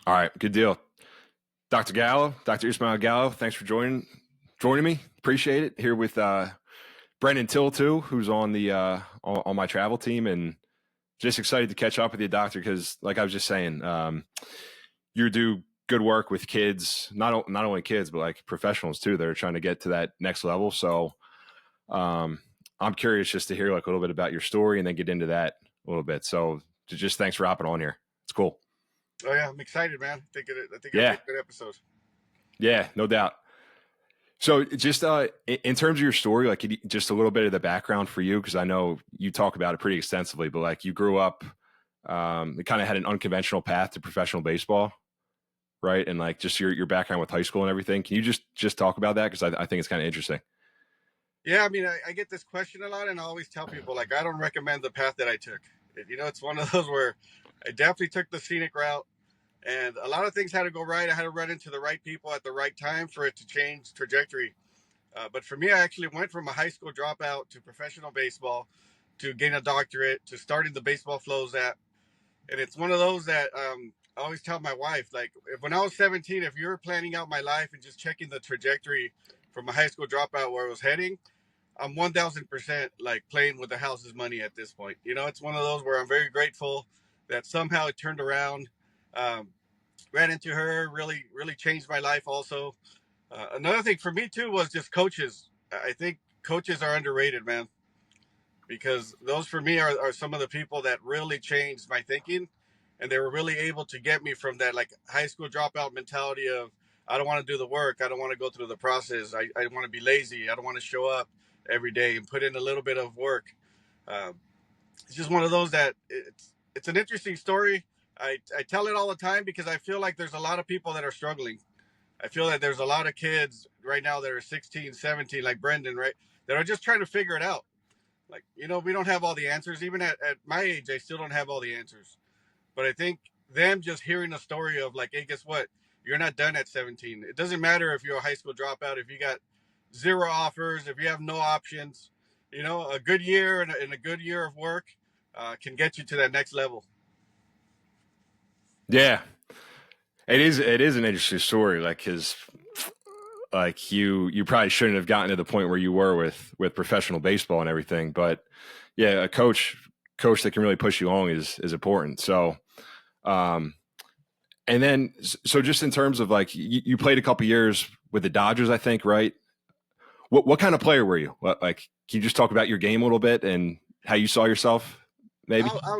All right, good deal. Dr. Gallo, Dr. Ismael Gallo, thanks for joining me. Appreciate it. Here with Brendan Till too, who's on the on my travel team, and just excited to catch up with you, Doctor, because like I was just saying, you do good work with kids, not only kids, but like professionals too. That are trying to get to that next level. So I'm curious just to hear like a little bit about your story, and then get into that a little bit. So just thanks for hopping on here. It's cool. Oh yeah, I'm excited, man. I think it'll be Yeah, a good episode. yeah, no doubt. So just in terms of your story, like just a little bit of the background for you, because I know you talk about it pretty extensively, but like you grew up, you kind of had an unconventional path to professional baseball, right? And like just your background with high school and everything. Can you just talk about that? Because I think it's kind of interesting. Yeah, I mean, I get this question a lot, and I always tell people like I don't recommend the path that I took. It's one of those where I definitely took the scenic route, and a lot of things had to go right. I had to run into the right people at the right time for it to change trajectory. But for me, I actually went from a high school dropout to professional baseball, to gain a doctorate, to starting the Baseball Flows app. And it's one of those that I always tell my wife, like, when I was 17, if you were planning out my life and just checking the trajectory from a high school dropout where it was heading, I'm 1000% like playing with the house's money at this point. It's one of those where I'm very grateful that somehow it turned around. Um, Ran into her, really, really changed my life also. Another thing for me too was just coaches. I think coaches are underrated, man, because those for me are some of the people that really changed my thinking, and they were really able to get me from that like high school dropout mentality of I don't want to do the work, I don't want to go through the process, I want to be lazy, I don't want to show up every day and put in a little bit of work. um, it's just one of those that it's an interesting story. I tell it all the time because I feel like there's a lot of people that are struggling. I feel that there's a lot of kids right now that are 16, 17, like Brendan, right, that are just trying to figure it out. Like, we don't have all the answers. Even at my age, I still don't have all the answers. But I think them just hearing a story of like, hey, guess what? You're not done at 17. It doesn't matter if you're a high school dropout, if you got zero offers, if you have no options. A good year and a good year of work can get you to that next level. Yeah, it is an interesting story, like because like you probably shouldn't have gotten to the point where you were with professional baseball and everything, but yeah, a coach that can really push you along is important. So um and then so just in terms of like you played a couple years with the Dodgers, I think, right? What kind of player were you? Like, can you just talk about your game a little bit and how you saw yourself, maybe? I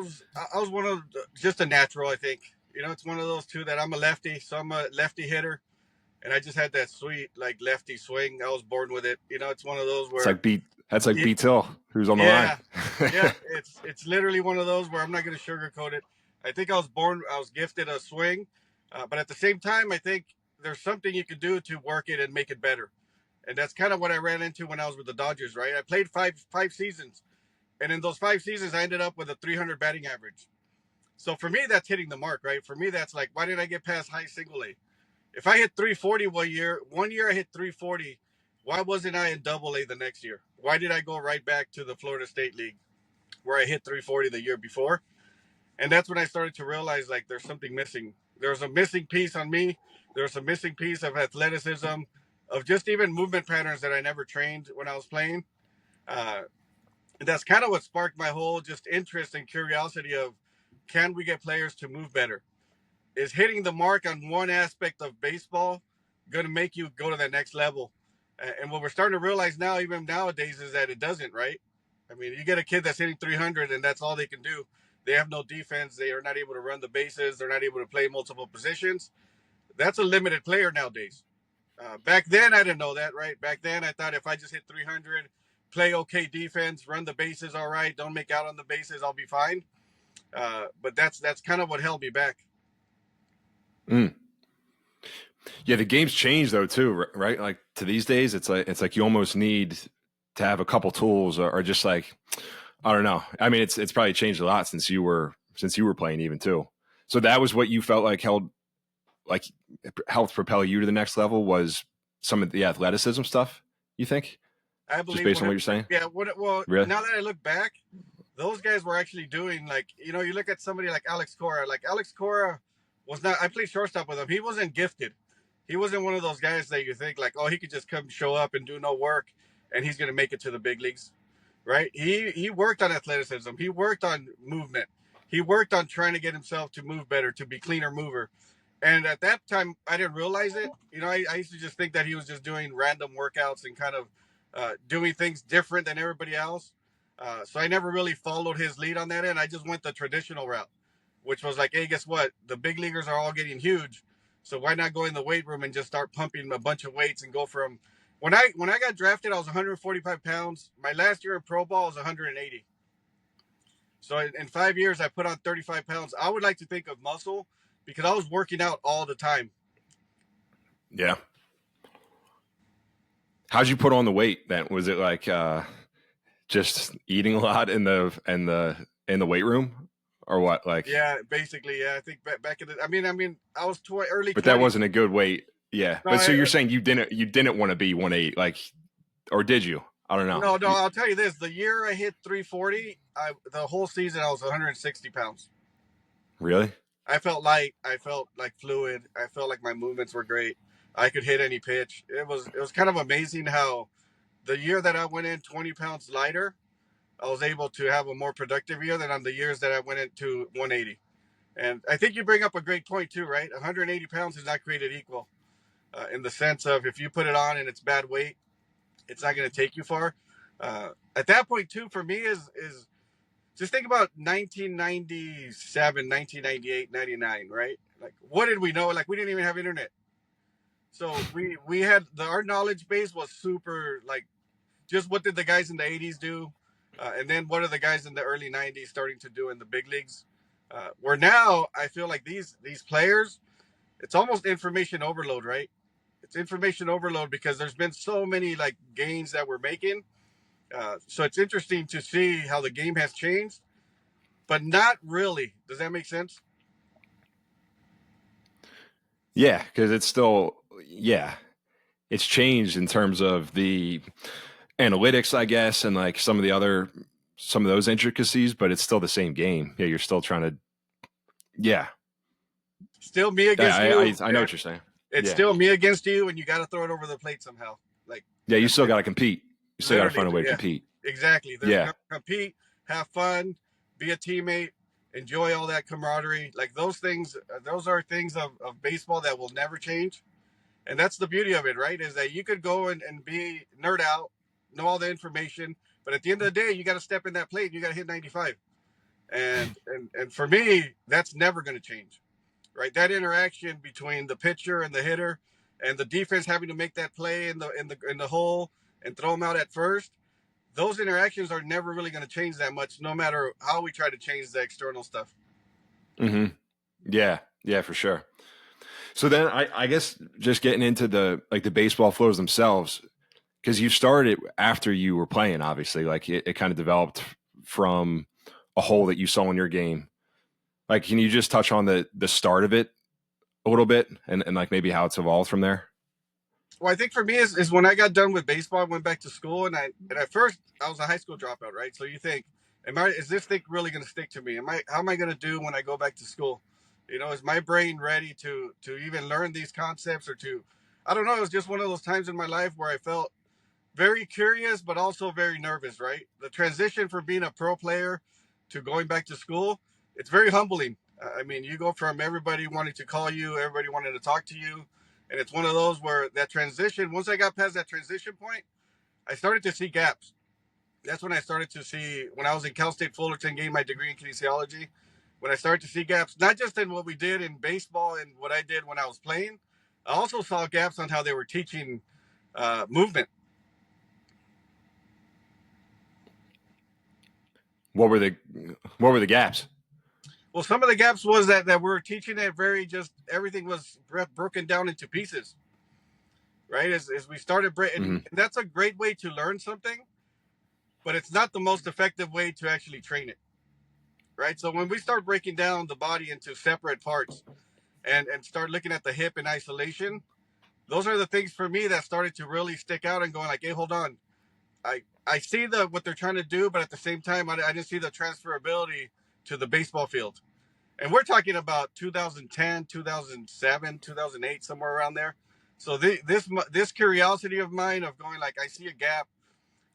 was one of just a natural, I think. It's one of those two that I'm a lefty, so I'm a lefty hitter, and I just had that sweet like lefty swing. I was born with it. It's one of those It's where like beat that's like yeah, B Till, who's on the line. yeah, yeah. It's literally one of those where I'm not going to sugarcoat it. I think I was gifted a swing, but at the same time, I think there's something you can do to work it and make it better. And that's kind of what I ran into when I was with the Dodgers. Right, I played five seasons, and in those 5 seasons, I ended up with a 300 batting average. So for me, that's hitting the mark, right? For me, that's like, why did I get past high single A? If I hit 340 one year I hit 340, why wasn't I in double A the next year? Why did I go right back to the Florida State League where I hit 340 the year before? And that's when I started to realize like there's something missing. There's a missing piece on me. There's a missing piece of athleticism, of just even movement patterns that I never trained when I was playing. Uh, and that's kind of what sparked my whole just interest and curiosity of, can we get players to move better? Is hitting the mark on one aspect of baseball going to make you go to that next level? And what we're starting to realize now, even nowadays, is that it doesn't, right? I mean, you get a kid that's hitting 300 and that's all they can do. They have no defense. They are not able to run the bases. They're not able to play multiple positions. That's a limited player nowadays. Back then, I didn't know that, right? Back then, I thought if I just hit 300, play okay defense, run the bases all right, don't make out on the bases, I'll be fine. But that's kind of what held me back. Mm. Yeah, the game's changed though too, right? Like to these days, it's like you almost need to have a couple tools, or just like I don't know. I mean, it's probably changed a lot since you were playing even too. So that was what you felt like like helped propel you to the next level, was some of the athleticism stuff. You think, I just believe based on what 100%. you're saying? Yeah. Well, Really? now that I look back, those guys were actually doing like, you look at somebody like Alex Cora. Like Alex Cora was not. I played shortstop with him. He wasn't gifted. He wasn't one of those guys that you think like, oh, he could just come show up and do no work, and he's gonna make it to the big leagues, right? He worked on athleticism. He worked on movement. He worked on trying to get himself to move better, to be cleaner mover. And at that time, I didn't realize it. I used to just think that he was just doing random workouts and kind of doing things different than everybody else. So I never really followed his lead on that end. I just went the traditional route, which was like, hey, guess what? The big leaguers are all getting huge. So why not go in the weight room and just start pumping a bunch of weights and go from when I got drafted, I was 145 pounds. My last year in pro ball was 180. So in 5 years, I put on 35 pounds. I would like to think of muscle because I was working out all the time. Yeah. How'd you put on the weight then? Was it like just eating a lot in the weight room, or what? Like, Yeah, basically, yeah. I think back in the, I mean, I was early. but 20s. that wasn't a good weight. Yeah. No, But so you're saying you didn't want to be 180, like, or did you? I don't know. No. I'll tell you this: the year I hit 340, the whole season I was 160 pounds. Really? I felt light. I felt like fluid. I felt like my movements were great. I could hit any pitch. It was kind of amazing how the year that I went in 20 pounds lighter, I was able to have a more productive year than on the years that I went into 180. And I think you bring up a great point too, right? 180 pounds is not created equal in the sense of if you put it on and it's bad weight, it's not going to take you far. At that point too, for me is just think about 1997, 1998, 99, right? Like, what did we know? Like, we didn't even have internet. So we had our knowledge base was super, like, just what did the guys in the 80s do? And then what are the guys in the early 90s starting to do in the big leagues? Where now I feel like these players, it's almost information overload, right? It's information overload because there's been so many like gains that we're making. So it's interesting to see how the game has changed, but not really. Does that make sense? Yeah, because it's still, yeah, it's changed in terms of the analytics, I guess, and like some of those intricacies, but it's still the same game. Yeah, you're still trying to, yeah. Still me against I, you. I know what you're saying. It's Yeah. still me against you, and you got to throw it over the plate somehow. Like, Yeah, you still got to compete. You still got to find a way to compete. Exactly. There's Yeah. compete, have fun, be a teammate, enjoy all that camaraderie. Like those things, those are things of baseball that will never change. And that's the beauty of it, right? Is that you could go and be nerd out, know all the information, but at the end of the day, you got to step in that plate and you got to hit 95. And for me, that's never going to change, right? That interaction between the pitcher and the hitter, and the defense having to make that play in the hole and throw them out at first. Those interactions are never really going to change that much, no matter how we try to change the external stuff. Mm-hmm. Yeah, for sure. So then I guess just getting into the baseball flows themselves, because you started after you were playing, obviously, like it kind of developed from a hole that you saw in your game. Like, can you just touch on the start of it a little bit and like maybe how it's evolved from there? Well, I think for me is when I got done with baseball, I went back to school, and at first I was a high school dropout, right? So you think, is this thing really going to stick to me? How am I going to do when I go back to school? Is my brain ready to even learn these concepts or to, I don't know. It was just one of those times in my life where I felt very curious, but also very nervous, right? The transition from being a pro player to going back to school, it's very humbling. I mean, you go from everybody wanting to call you, everybody wanting to talk to you. And it's one of those where that transition, once I got past that transition point, I started to see gaps. That's when I started to see, when I was in Cal State Fullerton getting my degree in kinesiology, when I started to see gaps, not just in what we did in baseball and what I did when I was playing, I also saw gaps on how they were teaching movement. What were the gaps? Well, some of the gaps was that we were teaching it very just, everything was broken down into pieces, right? As we started, and that's a great way to learn something, but it's not the most effective way to actually train it, right? So when we start breaking down the body into separate parts and start looking at the hip in isolation, those are the things for me that started to really stick out and going like, hey, hold on. I see what they're trying to do, but at the same time, I didn't see the transferability to the baseball field. And we're talking about 2010, 2007, 2008, somewhere around there. So this curiosity of mine of going like, I see a gap.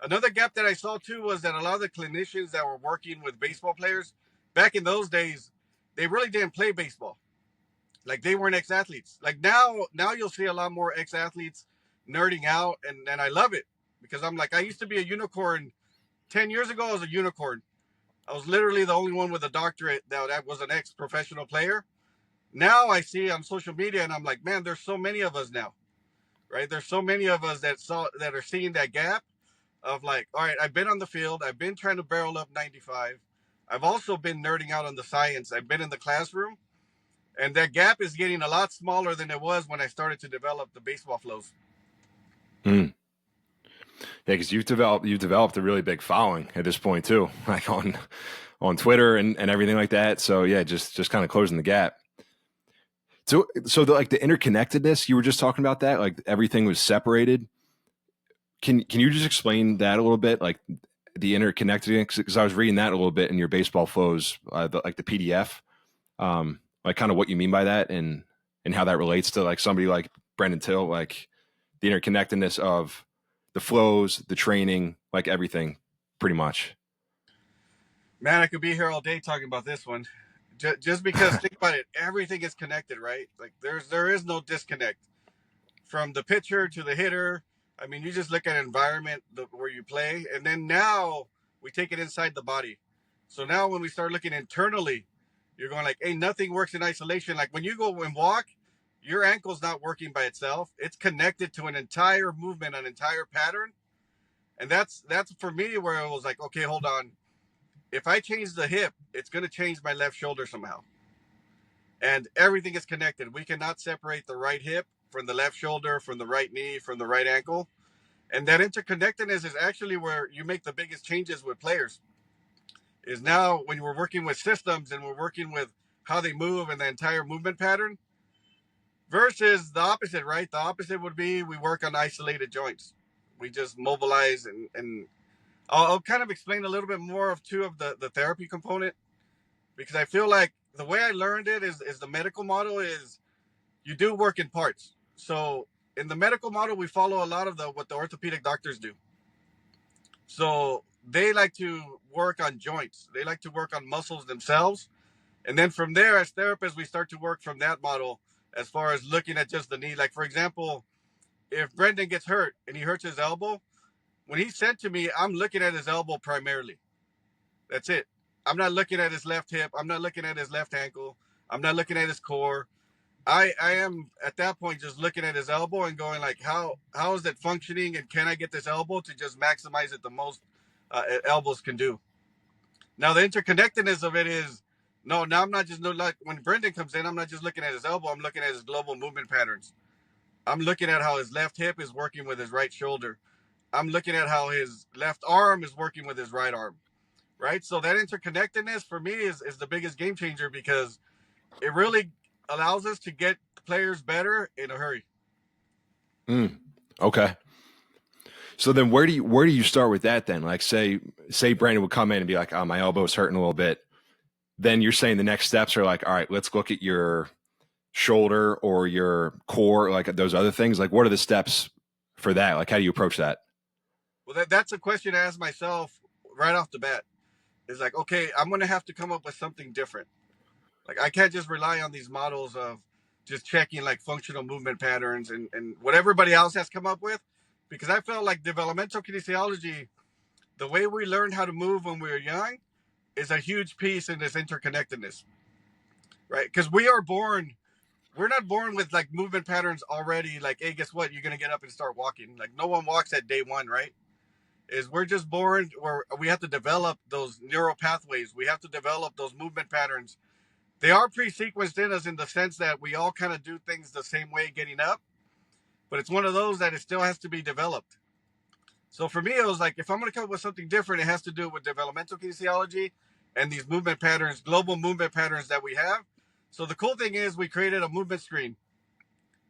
Another gap that I saw too was that a lot of the clinicians that were working with baseball players back in those days, they really didn't play baseball. Like they weren't ex-athletes. Like now you'll see a lot more ex-athletes nerding out, and I love it because I'm like, I used to be a unicorn 10 years ago. I was a unicorn. I was literally the only one with a doctorate that was an ex-professional player. Now I see on social media and I'm like, man, there's so many of us now, right? There's so many of us that are seeing that gap of like, all right, I've been on the field. I've been trying to barrel up 95. I've also been nerding out on the science. I've been in the classroom, and that gap is getting a lot smaller than it was when I started to develop the baseball flows. Yeah, because you've developed a really big following at this point too, like on Twitter and everything like that. So yeah, just kind of closing the gap. So like the interconnectedness, you were just talking about that, like everything was separated. Can you just explain that a little bit, like the interconnectedness? Because I was reading that a little bit in your baseball flows, like the PDF, like kind of what you mean by that and how that relates to like somebody like Brendan Till, like the interconnectedness of the flows, the training, like everything, pretty much. Man, I could be here all day talking about this one. Just because, think about it, everything is connected, right? Like there is no disconnect from the pitcher to the hitter. I mean, you just look at environment where you play, and then now we take it inside the body. So now when we start looking internally, you're going like, hey, nothing works in isolation. Like when you go and walk, your ankle's not working by itself. It's connected to an entire movement, an entire pattern. And that's for me where it was like, okay, hold on. If I change the hip, it's going to change my left shoulder somehow. And everything is connected. We cannot separate the right hip from the left shoulder, from the right knee, from the right ankle. And that interconnectedness is actually where you make the biggest changes with players. Is now when we're working with systems and we're working with how they move and the entire movement pattern versus the opposite, right? The opposite would be we work on isolated joints. We just mobilize and I'll kind of explain a little bit more of the therapy component because I feel like the way I learned it is the medical model is you do work in parts. So in the medical model, we follow a lot of what the orthopedic doctors do. So they like to work on joints. They like to work on muscles themselves. And then from there, as therapists, we start to work from that model as far as looking at just the knee. Like, for example, if Brendan gets hurt and he hurts his elbow, when he's sent to me, I'm looking at his elbow primarily. That's it. I'm not looking at his left hip. I'm not looking at his left ankle. I'm not looking at his core. I am at that point just looking at his elbow and going like, how is it functioning, and can I get this elbow to just maximize it the most elbows can do. Now the interconnectedness of it is no. Now I'm not just like when Brendan comes in, I'm not just looking at his elbow. I'm looking at his global movement patterns. I'm looking at how his left hip is working with his right shoulder. I'm looking at how his left arm is working with his right arm. Right. So that interconnectedness for me is the biggest game changer because it really allows us to get players better in a hurry. Okay. So then where do you start with that then? Like say Brandon would come in and be like, oh, my elbow's hurting a little bit. Then you're saying the next steps are like, all right, let's look at your shoulder or your core, like those other things. Like what are the steps for that? Like how do you approach that? Well, that's a question I ask myself right off the bat. Is like, okay, I'm going to have to come up with something different. Like I can't just rely on these models of just checking like functional movement patterns and what everybody else has come up with, because I felt like developmental kinesiology, the way we learned how to move when we were young, is a huge piece in this interconnectedness, right? Because we're not born with like movement patterns already. Like, hey, guess what? You're gonna get up and start walking. Like, no one walks at day one, right? Is we're just born where we have to develop those neural pathways. We have to develop those movement patterns. They are pre-sequenced in us in the sense that we all kind of do things the same way getting up, but it's one of those that it still has to be developed. So for me, it was like, if I'm going to come up with something different, it has to do with developmental kinesiology and these movement patterns, global movement patterns that we have. So the cool thing is we created a movement screen.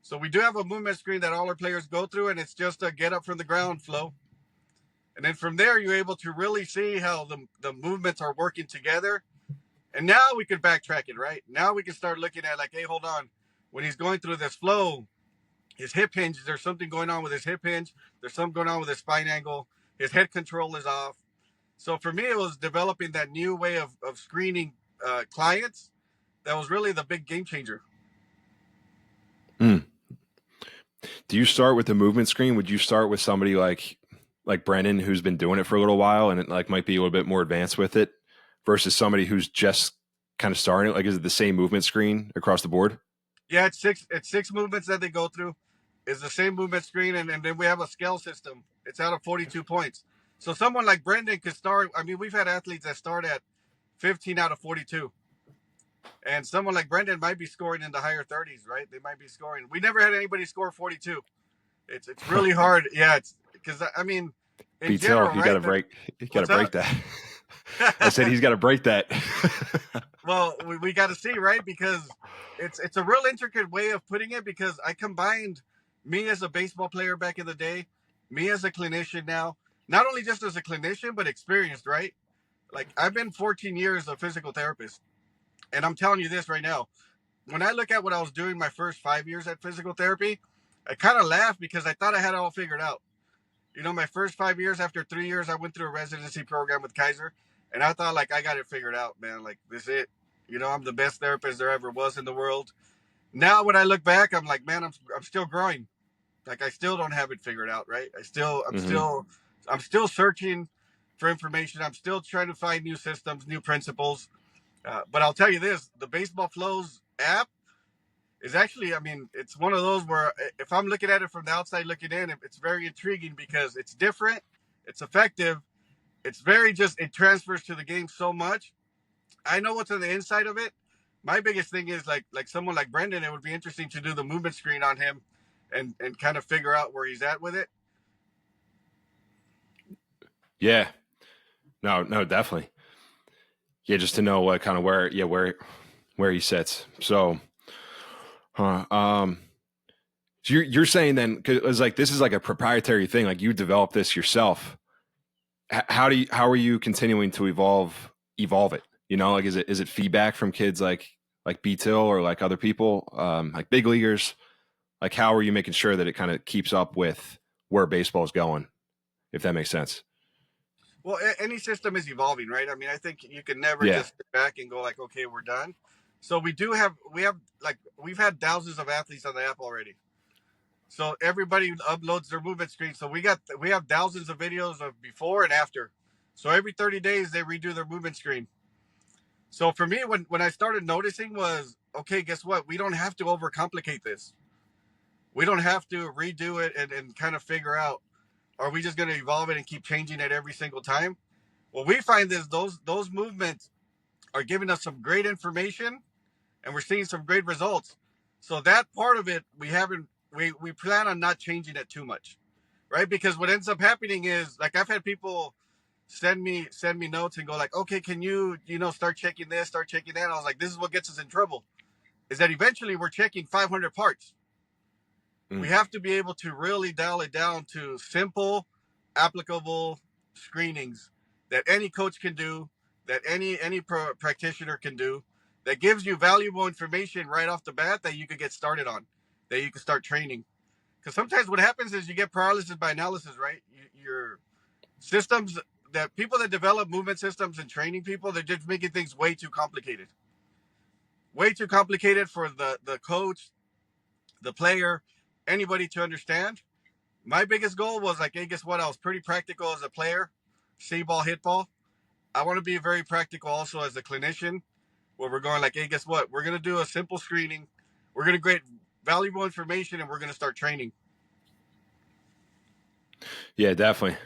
So we do have a movement screen that all our players go through, and it's just a get up from the ground flow. And then from there, you're able to really see how the movements are working together. And now we can backtrack it, right? Now we can start looking at like, hey, hold on. When he's going through this flow, his hip hinge, there's something going on with his hip hinge. There's something going on with his spine angle. His head control is off. So for me, it was developing that new way of screening clients that was really the big game changer. Mm. Do you start with the movement screen? Would you start with somebody like Brennan, who's been doing it for a little while and it like might be a little bit more advanced with it, versus somebody who's just kind of starting it? Like, is it the same movement screen across the board? Yeah, it's six movements that they go through. It's the same movement screen, and then we have a scale system. It's out of 42 points. So someone like Brendan could start. I mean, we've had athletes that start at 15 out of 42. And someone like Brendan might be scoring in the higher 30s, right? They might be scoring. We never had anybody score 42. It's really hard. Yeah, it's because I mean, in general, you right? You got to break that. I said he's got to break that. Well, we got to see, right? Because it's a real intricate way of putting it. Because I combined me as a baseball player back in the day, me as a clinician now, not only just as a clinician but experienced, right? Like I've been 14 years a physical therapist, and I'm telling you this right now. When I look at what I was doing my first 5 years at physical therapy, I kind of laugh because I thought I had it all figured out. You know, my first 5 years, after 3 years, I went through a residency program with Kaiser, and I thought, like, I got it figured out, man. Like, this is it. You know, I'm the best therapist there ever was in the world. Now, when I look back, I'm like, man, I'm still growing. Like, I still don't have it figured out, right? I'm still searching for information. I'm still trying to find new systems, new principles. But I'll tell you this: the Baseball Flows app is actually, I mean, it's one of those where if I'm looking at it from the outside looking in, it's very intriguing because it's different, it's effective, it's very just, it transfers to the game so much. I know what's on the inside of it. My biggest thing is like someone like Brendan, it would be interesting to do the movement screen on him and kind of figure out where he's at with it. Yeah. No, definitely. Yeah, just to know what kind of where he sits. So, so you're saying then, because it's like this is like a proprietary thing, like you developed this yourself. How are you continuing to evolve it? You know, like is it feedback from kids like B Till or like other people, like big leaguers? Like how are you making sure that it kind of keeps up with where baseball is going, if that makes sense? Well, any system is evolving, right? I mean, I think you can never Yeah. just sit back and go like, okay, we're done. So we've had thousands of athletes on the app already. So everybody uploads their movement screen. So we have thousands of videos of before and after. So every 30 days they redo their movement screen. So for me, when I started noticing was, okay, guess what? We don't have to overcomplicate this. We don't have to redo it and kind of figure out, are we just going to evolve it and keep changing it every single time? What we find is those movements are giving us some great information and we're seeing some great results. So that part of it, we plan on not changing it too much, right? Because what ends up happening is, like, I've had people send me notes and go like, okay, can you start checking this, start checking that. And I was like, this is what gets us in trouble, is that eventually we're checking 500 parts. We have to be able to really dial it down to simple, applicable screenings that any coach can do, that any practitioner can do, that gives you valuable information right off the bat that you could get started on, that you can start training. Because sometimes what happens is you get paralysis by analysis, right? Your systems, that people that develop movement systems and training people, they're just making things way too complicated. Way too complicated for the coach, the player, anybody to understand. My biggest goal was like, hey, guess what? I was pretty practical as a player, see ball, hit ball. I want to be very practical also as a clinician, where we're going like, hey, guess what? We're going to do a simple screening. We're going to get valuable information and we're going to start training. Yeah, definitely.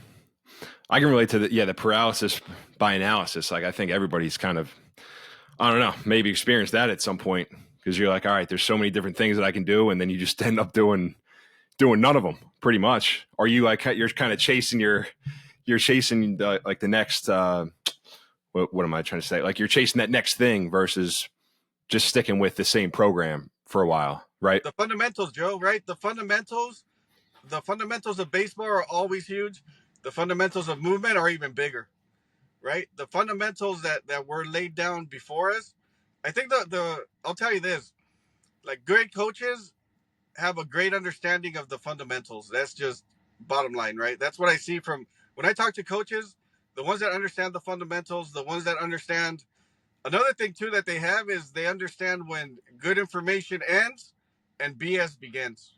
I can relate to the paralysis by analysis. Like I think everybody's kind of, I don't know, maybe experienced that at some point, because you're like, all right, there's so many different things that I can do. And then you just end up doing none of them pretty much. Or you like, you're kind of chasing like the next, what am I trying to say? Like you're chasing that next thing versus just sticking with the same program for a while, right? The fundamentals, Joe, right? The fundamentals of baseball are always huge. The fundamentals of movement are even bigger. right? The fundamentals that were laid down before us. I think the I'll tell you this, like great coaches have a great understanding of the fundamentals. That's just bottom line, right? That's what I see from when I talk to coaches, the ones that understand the fundamentals, the ones that understand. Another thing too that they have is they understand when good information ends and BS begins,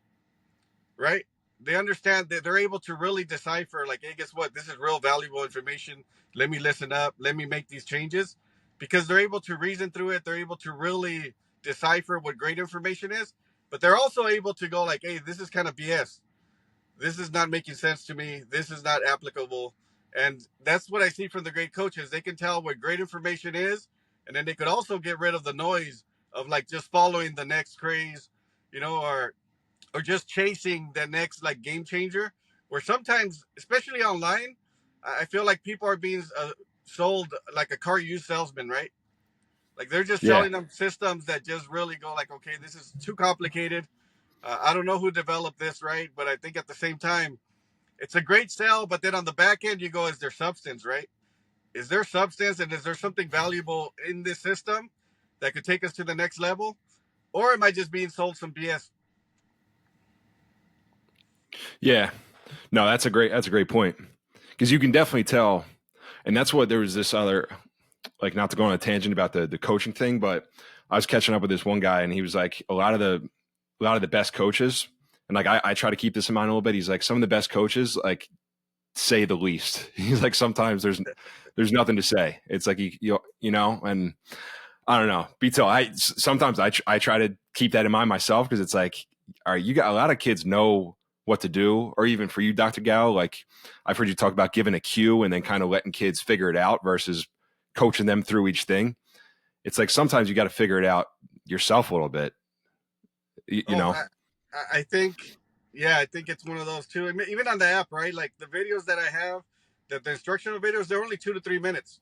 right? They understand that they're able to really decipher, like, hey, guess what? This is real valuable information. Let me listen up. Let me make these changes, because they're able to reason through it. They're able to really decipher what great information is, but they're also able to go like, hey, this is kind of BS. This is not making sense to me. This is not applicable. And that's what I see from the great coaches. They can tell what great information is, and then they could also get rid of the noise of like just following the next craze, or just chasing the next like game changer. Where sometimes, especially online, I feel like people are being sold like a car used salesman, right? Like they're just Yeah. selling them systems that just really go like, okay, this is too complicated. I don't know who developed this, right? But I think at the same time, it's a great sell. But then on the back end, you go, is there substance, right? Is there substance, and is there something valuable in this system that could take us to the next level? Or am I just being sold some BS? Yeah. No, that's a great point. Because you can definitely tell, and that's what there was this other, like, not to go on a tangent about the coaching thing, but I was catching up with this one guy, and he was like, a lot of the best coaches, and like I try to keep this in mind a little bit. He's like, some of the best coaches like say the least. He's like, sometimes there's nothing to say. It's like and I don't know. Beto, sometimes I try to keep that in mind myself, because it's like, all right, you got a lot of kids know what to do, or even for you, Dr. Gallo, like I've heard you talk about giving a cue and then kind of letting kids figure it out versus coaching them through each thing. It's like sometimes you got to figure it out yourself a little bit, you Oh, know? I think, yeah, I think it's one of those too. I mean, even on the app, right? Like the videos that I have, the instructional videos, they're only 2 to 3 minutes,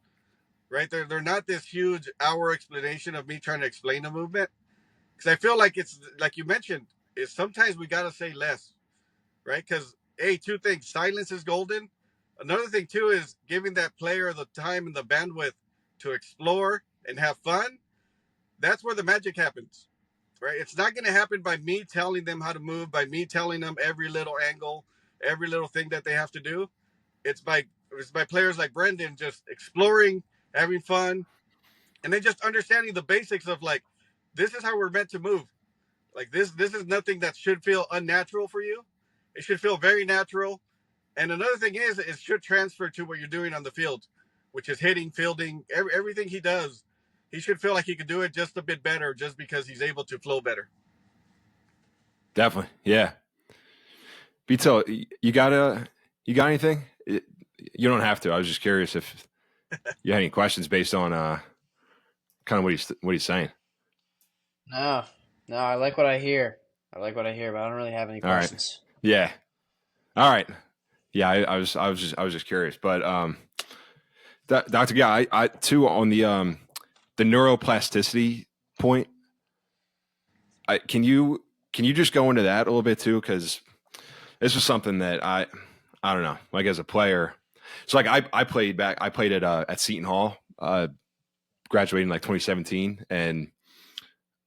right? They're not this huge hour explanation of me trying to explain the movement. Because I feel like it's like you mentioned, is sometimes we gotta say less, right? Because hey, two things: silence is golden. Another thing too is giving that player the time and the bandwidth to explore and have fun. That's where the magic happens, right? It's not going to happen by me telling them how to move, by me telling them every little angle, every little thing that they have to do. It's by players like Brendan just exploring, having fun, and then just understanding the basics of like, this is how we're meant to move. Like this is nothing that should feel unnatural for you. It should feel very natural. And another thing is, it should transfer to what you're doing on the field, which is hitting, fielding, everything he does. He should feel like he could do it just a bit better, just because he's able to flow better. Definitely. Yeah. Beto, you got anything? You don't have to. I was just curious if you had any questions based on kind of what he's saying. No, no, I like what I hear. I like what I hear, but I don't really have any All right. questions. Yeah. All right. Yeah, I was just curious, but Dr. Guy, I too on the neuroplasticity point. Can you just go into that a little bit too, because this was something that I don't know, like as a player. So like I played at Seton Hall, graduated in like 2017, and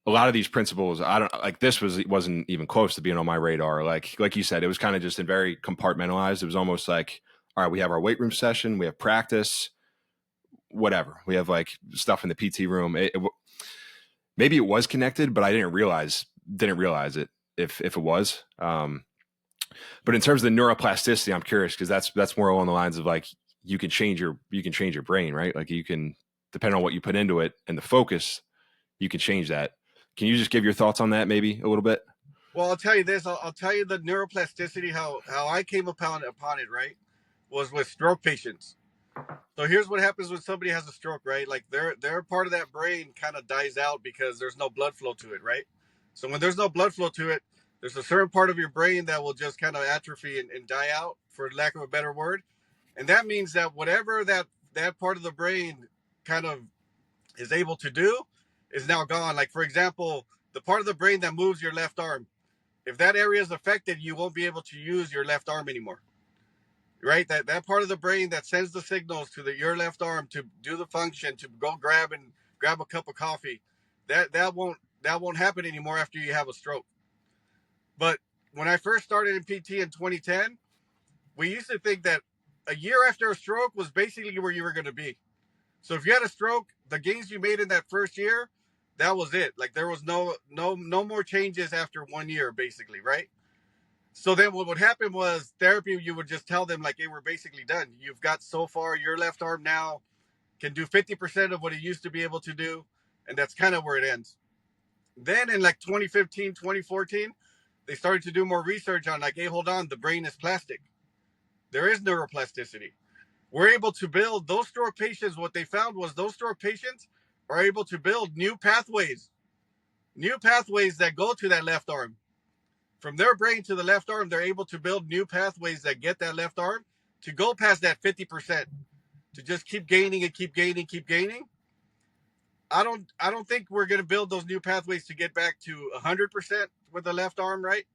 a lot of these principles, I don't like, this wasn't even close to being on my radar. Like you said, it was kind of just in very compartmentalized. It was almost like, all right, we have our weight room session, we have practice, whatever. We have like stuff in the PT room. Maybe it was connected, but I didn't realize it if it was. But in terms of the neuroplasticity, I'm curious, because that's more along the lines of like, you can change your brain, right? Like you can, depending on what you put into it and the focus, you can change that. Can you just give your thoughts on that maybe a little bit? Well, I'll tell you this. I'll tell you the neuroplasticity, how I came upon it, right? Was with stroke patients. So here's what happens when somebody has a stroke, right? Like their part of that brain kind of dies out because there's no blood flow to it, right? So when there's no blood flow to it, there's a certain part of your brain that will just kind of atrophy and die out, for lack of a better word. And that means that whatever that part of the brain kind of is able to do is now gone. Like for example, the part of the brain that moves your left arm, if that area is affected, you won't be able to use your left arm anymore. right? That part of the brain that sends the signals to your left arm to do the function, to go grab a cup of coffee. That won't happen anymore after you have a stroke. But when I first started in PT in 2010, we used to think that a year after a stroke was basically where you were going to be. So if you had a stroke, the gains you made in that first year, that was it. Like there was no more changes after 1 year, basically, right? So then what would happen was therapy, you would just tell them like, hey, we're basically done. You've got so far, your left arm now can do 50% of what it used to be able to do. And that's kind of where it ends. Then in like 2015, 2014, they started to do more research on like, hey, hold on, the brain is plastic. There is neuroplasticity. We're able to build those stroke patients. What they found was those stroke patients are able to build new pathways that go to that left arm. From their brain to the left arm, they're able to build new pathways that get that left arm to go past that 50%, to just keep gaining and keep gaining. I don't think we're going to build those new pathways to get back to 100% with the left arm, right?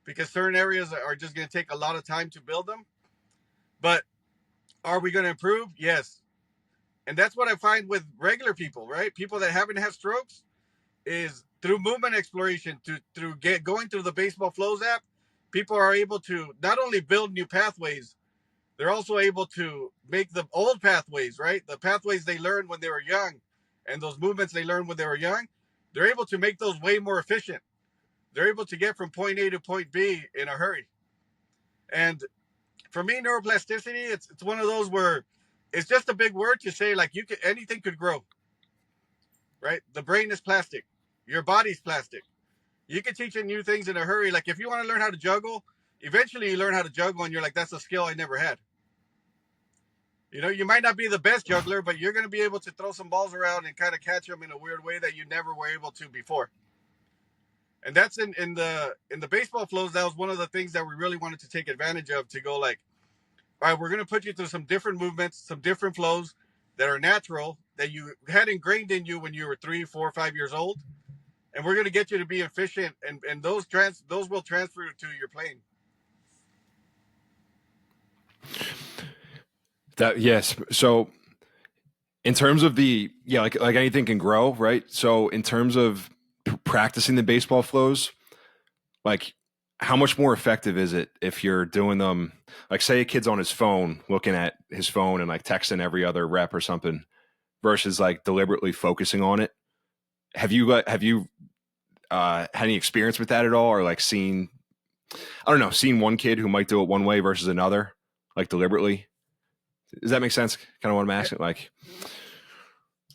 Because certain areas are just going to take a lot of time to build them. But are we going to improve? Yes. And that's what I find with regular people, right? People that haven't had strokes, is through movement exploration, through going through the Baseball Flows app, people are able to not only build new pathways, they're also able to make the old pathways, right? The pathways they learned when they were young and those movements they learned when they were young, they're able to make those way more efficient. They're able to get from point A to point B in a hurry. And for me, neuroplasticity, it's one of those where it's just a big word to say like anything could grow, right? The brain is plastic. Your body's plastic. You can teach it new things in a hurry. Like if you want to learn how to juggle, eventually you learn how to juggle and you're like, that's a skill I never had. You know, you might not be the best juggler, but you're going to be able to throw some balls around and kind of catch them in a weird way that you never were able to before. And that's in the Baseball Flows. That was one of the things that we really wanted to take advantage of, to go like, all right, we're going to put you through some different movements, some different flows that are natural, that you had ingrained in you when you were 3, 4, 5 years old. And we're going to get you to be efficient, and those will transfer to your playing. That yes. So in terms of like anything can grow, right? So in terms of practicing the baseball flows, like how much more effective is it if you're doing them, like say a kid's on his phone looking at his phone and like texting every other rep or something, versus like deliberately focusing on it? Have you had any experience with that at all, or like seen one kid who might do it one way versus another, like deliberately? Does that make sense? Kind of what I'm asking. Like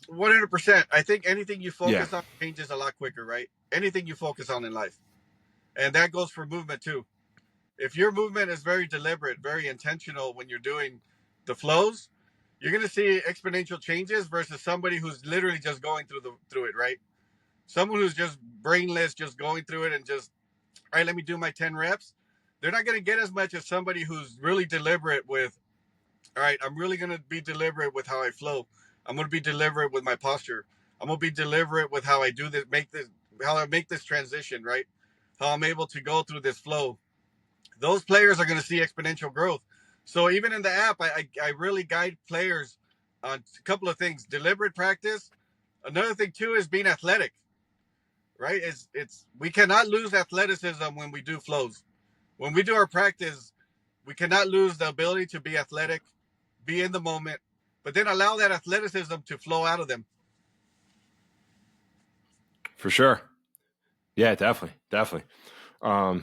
100%. I think anything you focus Yeah. on changes a lot quicker, right? Anything you focus on in life. And that goes for movement too. If your movement is very deliberate, very intentional when you're doing the flows, you're going to see exponential changes versus somebody who's literally just going through it, right? Someone who's just brainless, just going through it and just, all right, let me do my 10 reps. They're not going to get as much as somebody who's really deliberate with, all right, I'm really going to be deliberate with how I flow. I'm going to be deliberate with my posture. I'm going to be deliberate with how I do this, how I make this transition, right? How I'm able to go through this flow. Those players are going to see exponential growth. So even in the app, I really guide players on a couple of things. Deliberate practice. Another thing too is being athletic, right? We cannot lose athleticism when we do flows. When we do our practice, we cannot lose the ability to be athletic, be in the moment, but then allow that athleticism to flow out of them. For sure. Yeah, definitely. All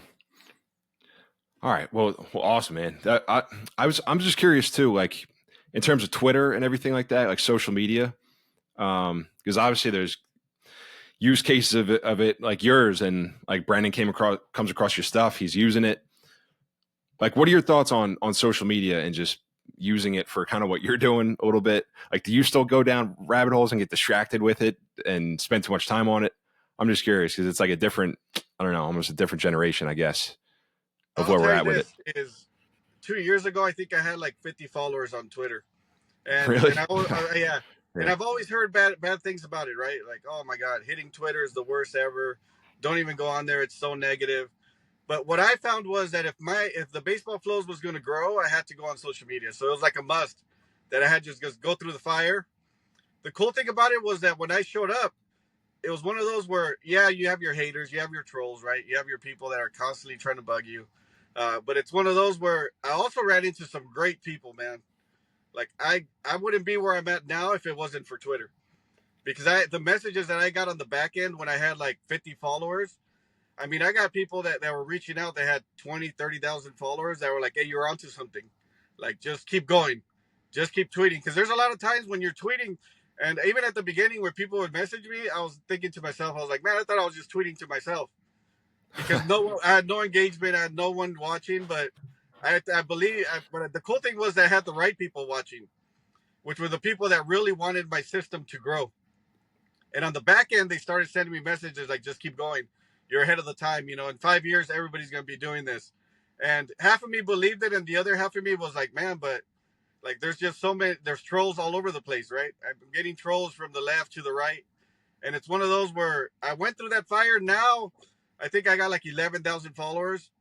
right. Well, awesome, man. I'm just curious too, like in terms of Twitter and everything like that, like social media, because obviously there's use cases of it like yours, and like Brandon comes across your stuff. He's using it. Like, what are your thoughts on social media and just using it for kind of what you're doing a little bit? Like, do you still go down rabbit holes and get distracted with it and spend too much time on it? I'm just curious because it's like a different, I don't know, almost a different generation, I guess, of where we're at with it. Is 2 years ago, I think I had like 50 followers on Twitter, and Really? yeah. And I've always heard bad things about it, right? Like, oh my God, hitting Twitter is the worst ever. Don't even go on there; it's so negative. But what I found was that if the baseball flows was going to grow, I had to go on social media. So it was like a must that I had to just go through the fire. The cool thing about it was that when I showed up, it was one of those where, yeah, you have your haters, you have your trolls, right? You have your people that are constantly trying to bug you. But it's one of those where I also ran into some great people, man. Like I wouldn't be where I'm at now if it wasn't for Twitter, because the messages that I got on the back end when I had like 50 followers. I mean, I got people that were reaching out that had 20, 30,000 followers that were like, hey, you're onto something. Like, just keep going. Just keep tweeting. Because there's a lot of times when you're tweeting, and even at the beginning where people would message me, I was thinking to myself, I was like, man, I thought I was just tweeting to myself. Because I had no engagement, I had no one watching, but but the cool thing was that I had the right people watching, which were the people that really wanted my system to grow. And on the back end, they started sending me messages like, just keep going. You're ahead of the time. In 5 years, everybody's going to be doing this. And half of me believed it. And the other half of me was like, man, but like, there's just there's trolls all over the place, right? I'm getting trolls from the left to the right. And it's one of those where I went through that fire. Now, I think I got like 11,000 followers.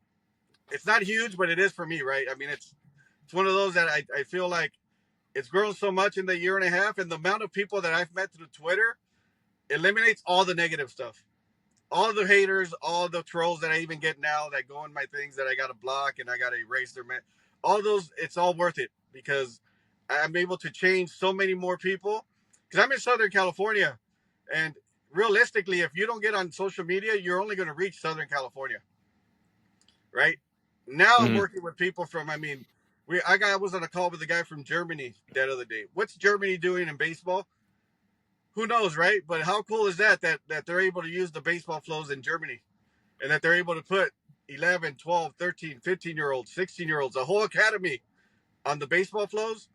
It's not huge, but it is for me, right? I mean, it's one of those that I feel like it's grown so much in the year and a half. And the amount of people that I've met through Twitter eliminates all the negative stuff, all the haters, all the trolls that I even get now that go in my things that I got to block and I got to erase their all those. It's all worth it because I'm able to change so many more people, because I'm in Southern California, and realistically, if you don't get on social media, you're only going to reach Southern California, right? Now I'm Mhm. working with people from, I mean, I was on a call with a guy from Germany that other day. What's Germany doing in baseball? Who knows, right? But how cool is that they're able to use the baseball flows in Germany, and that they're able to put 11, 12, 13, 15-year-olds, 16-year-olds, a whole academy on the baseball flows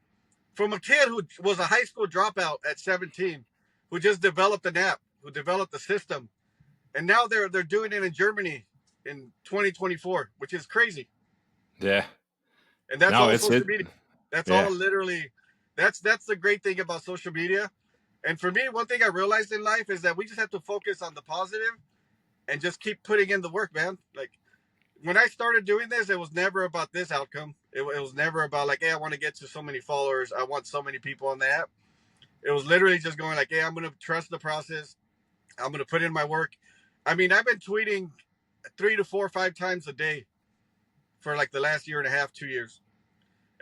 from a kid who was a high school dropout at 17, who just developed an app, who developed the system. And now they're doing it in Germany in 2024, which is crazy. Yeah. And that's No, all it's social it. media. That's Yeah. all literally that's the great thing about social media. And for me, one thing I realized in life is that we just have to focus on the positive and just keep putting in the work, man. Like, when I started doing this, it was never about this outcome. It was never about like, hey, I want to get to so many followers. I want so many people on the app. It was literally just going like, hey, I'm going to trust the process. I'm going to put in my work. I mean, I've been tweeting 3 to 4 or 5 times a day for like the last year and a half, 2 years.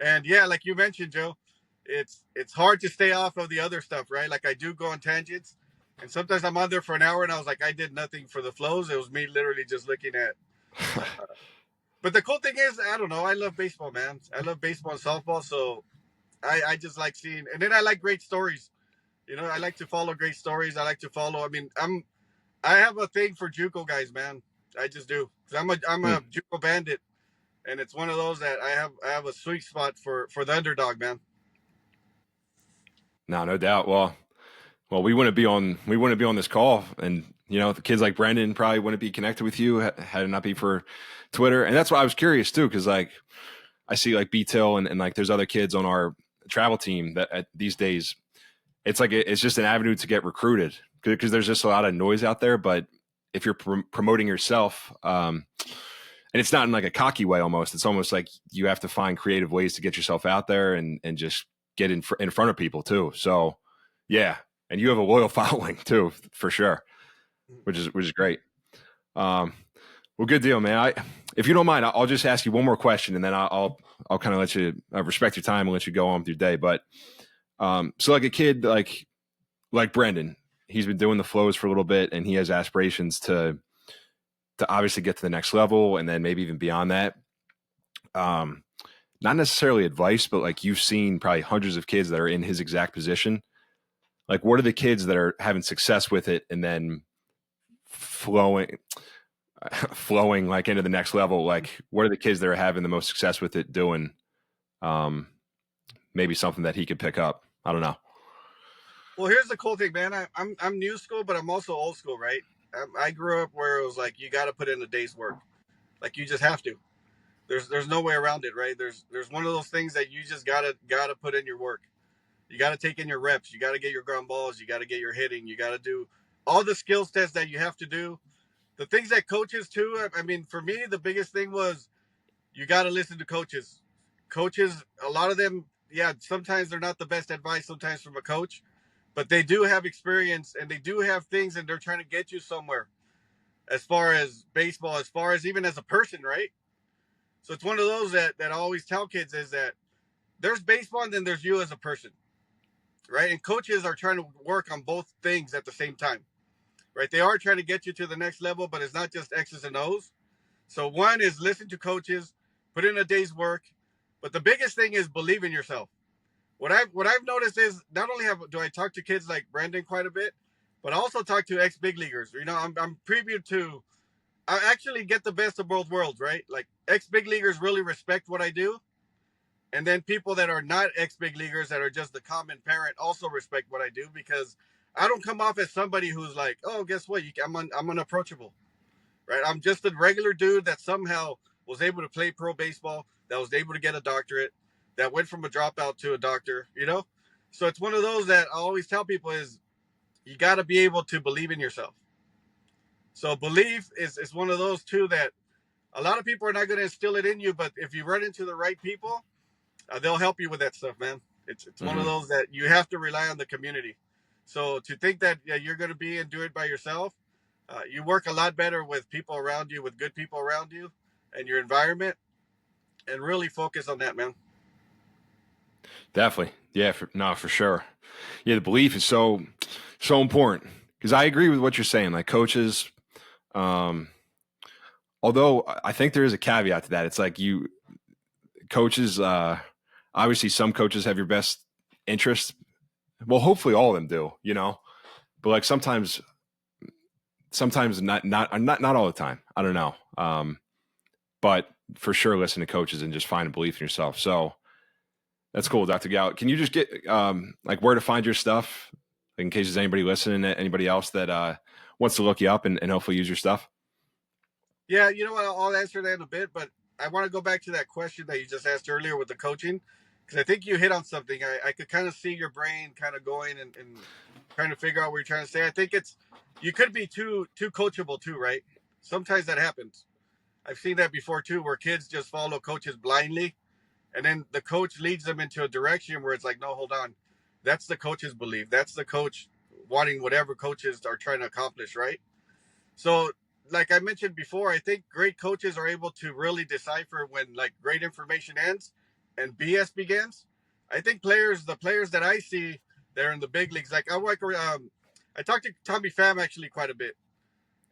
And yeah, like you mentioned, Joe, it's hard to stay off of the other stuff, right? Like, I do go on tangents, and sometimes I'm on there for an hour, and I was like, I did nothing for the flows. It was me literally just looking at. But the cool thing is, I don't know. I love baseball, man. I love baseball and softball, so I just like seeing, and then I like great stories. I like to follow great stories. I like to follow. I mean, I have a thing for JUCO guys, man. I just do. 'Cause I'm Hmm. a JUCO bandit, and it's one of those that I have a sweet spot for the underdog, man. No doubt. Well, we wouldn't be on this call, and the kids like Brendan probably wouldn't be connected with you had it not be for Twitter. And that's why I was curious too, because like I see like B Till and like there's other kids on our travel team that these days it's like it's just an avenue to get recruited because there's just a lot of noise out there. But if you're promoting yourself, and it's not in like a cocky way, it's almost like you have to find creative ways to get yourself out there and just get in front of people too. So yeah, and you have a loyal following too, for sure, which is great. Um, well, good deal, man. If you don't mind, I'll just ask you one more question, and then I'll kind of let you respect your time and let you go on with your day. But so like a kid like Brendan, he's been doing the flows for a little bit, and he has aspirations to obviously get to the next level, and then maybe even beyond that. Um, Not necessarily advice, but like you've seen probably hundreds of kids that are in his exact position. Like, what are the kids that are having success with it and then flowing flowing like into the next level? Like, what are the kids that are having the most success with it doing? Um, Maybe something that he could pick up. I don't know. Well, here's the cool thing, man. I'm new school, but I'm also old school, right? I grew up where it was like you got to put in a day's work, like you just have to. There's no way around it, right? There's one of those things that you just gotta put in your work. You got to take in your reps. You got to get your ground balls. You got to get your hitting. You got to do all the skill sets that you have to do. the things that coaches too. I mean, for me, the biggest thing was you got to listen to coaches. Coaches, a lot of them, yeah, sometimes they're not the best advice sometimes from a coach, but they do have experience and they do have things and they're trying to get you somewhere as far as baseball, as far as even as a person, right? So it's one of those that I always tell kids is that there's baseball and then there's you as a person, right? And coaches are trying to work on both things at the same time, right? They are trying to get you to the next level, but it's not just X's and O's. So one is listen to coaches, put in a day's work, but the biggest thing is believe in yourself. What I've noticed is not only do I talk to kids like Brandon quite a bit, but I also talk to ex big leaguers. You know, I'm preview to I actually get the best of both worlds, right? Like ex big leaguers really respect what I do, and then people that are not ex big leaguers that are just the common parent also respect what I do because I don't come off as somebody who's like, oh, guess what? I'm unapproachable, right? I'm just a regular dude that somehow was able to play pro baseball, that was able to get a doctorate, that went from a dropout to a doctor, you know? So it's one of those that I always tell people is you got to be able to believe in yourself. So belief is one of those too that a lot of people are not going to instill it in you, but if you run into the right people, they'll help you with that stuff, man. It's one of those that you have to rely on the community. So to think that you're going to be and do it by yourself, you work a lot better with people around you, with good people around you and your environment, and really focus on that, man. Definitely. Yeah, for sure. Yeah, the belief is so important because I agree with what you're saying. Like coaches, although I think there is a caveat to that. It's like coaches, obviously some coaches have your best interest. Well, hopefully all of them do, you know, but like sometimes not all the time. I don't know. But for sure, listen to coaches and just find a belief in yourself. So that's cool, Dr. Gallo. Can you just get like where to find your stuff in case there's anybody listening, anybody else that wants to look you up and hopefully use your stuff? Yeah, you know what? I'll answer that in a bit, but I want to go back to that question that you just asked earlier with the coaching, because I think you hit on something. I could kind of see your brain kind of going and trying to figure out what you're trying to say. I think you could be too coachable too, right? Sometimes that happens. I've seen that before too, where kids just follow coaches blindly, and then the coach leads them into a direction where it's like, no, hold on, that's the coach's belief. That's the coach wanting whatever coaches are trying to accomplish, right? So, like I mentioned before, I think great coaches are able to really decipher when like great information ends and BS begins. I think the players that I see that are in the big leagues, like I talked to Tommy Pham actually quite a bit.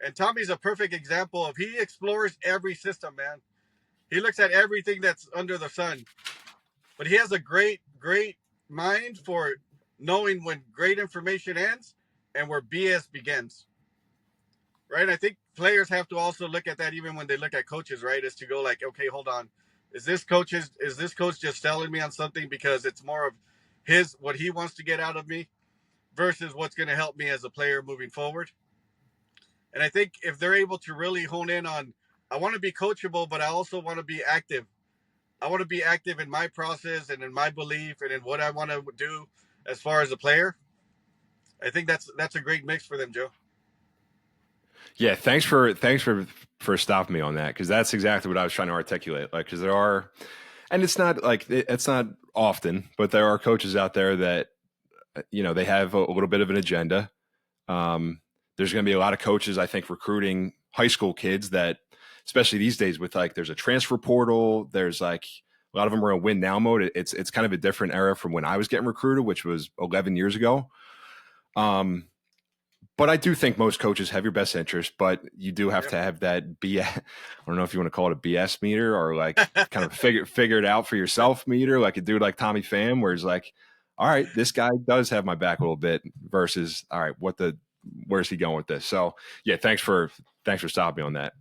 And Tommy's a perfect example of he explores every system, man. He looks at everything that's under the sun. But he has a great mind for knowing when great information ends and where BS begins. Right? I think players have to also look at that even when they look at coaches, right? Is to go like, okay, hold on. Is this coach just selling me on something because it's more of what he wants to get out of me versus what's going to help me as a player moving forward? And I think if they're able to really hone in on, I want to be coachable, but I also want to be active. I want to be active in my process and in my belief and in what I want to do as far as a player. I think that's a great mix for them, Joe. Yeah, thanks for stopping me on that because that's exactly what I was trying to articulate. Like, because and it's not like it's not often, but there are coaches out there that they have a little bit of an agenda. There's going to be a lot of coaches, I think, recruiting high school kids that, especially these days, with like there's a transfer portal. There's like a lot of them are in win now mode. It's kind of a different era from when I was getting recruited, which was 11 years ago. But I do think most coaches have your best interest, but you do have to have that BS. I don't know if you want to call it a BS meter or like kind of figure it out for yourself meter, like a dude like Tommy Pham, where he's like, all right, this guy does have my back a little bit versus, all right, where's he going with this? So yeah, thanks for stopping me on that.